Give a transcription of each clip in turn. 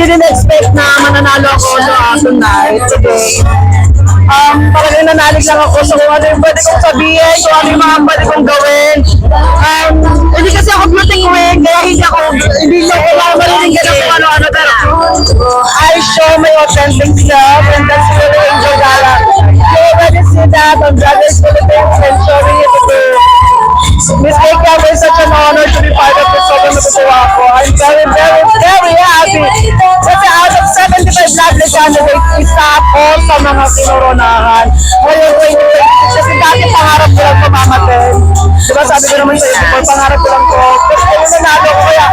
didn't expect na mananalo ako tonight, today. Talagang nanalig lang ako sa kung ano yung pwede kong sabihin, kung ano yung mga pwede kong gawin. Hindi kasi ako gluten queen, kaya hindi ko kailangan marinig ka kung ano-ano, pero I show my authentic self, and that's really Angel Gala. You already see that on Brothers Philippines and showing it to Miss Keka. It's such an honor to be part of this program na tutuwa ako. I'm very, very, very happy. Kasi out of 75 lovely candidates, isa ako sa mga kinoronahan. Ngayon, 2026, kasi dati pangarap ko lang pamamatin. Diba sabi ko naman sa iyo, pangarap ko lang ko. Kasi kung nanalo ko, kaya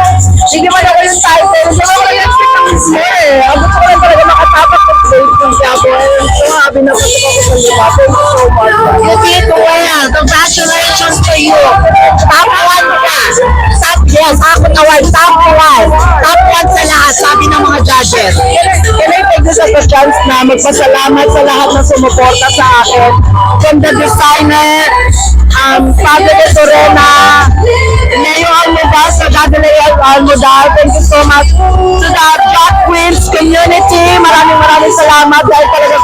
hindi man ako yung title. Hindi man ako yung expect eh. Ang gusto ko lang talaga makatapak ng plate ng Quiapo. So happy na po ako sa liba. Thank you so much. Tito Well, congratulations to you. Top 1 ka. Yes, ako award. Top 1. Top 1 sa lahat, sabi ng mga judges. Can I take this as a chance na magpasalamat sa lahat na sumuporta sa akin? From the designer, Pablo de Torena, Leo Almodal, sa Dadalay Almodal. Thank you so much to the Drag Queens community. Maraming salamat dahil talaga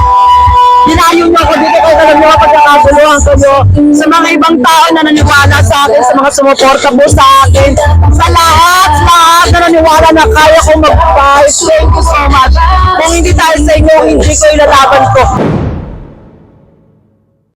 dinayo niyo ako dito kayo talagang mga pagkakaguluhan kayo sa mga ibang tao na naniwala sa akin, sa mga sumuporta po sa akin, sa lahat na naniwala na kaya kong mag-fight. Thank you so much. Kung hindi tayo sa inyo, hindi ko ilalaban ko.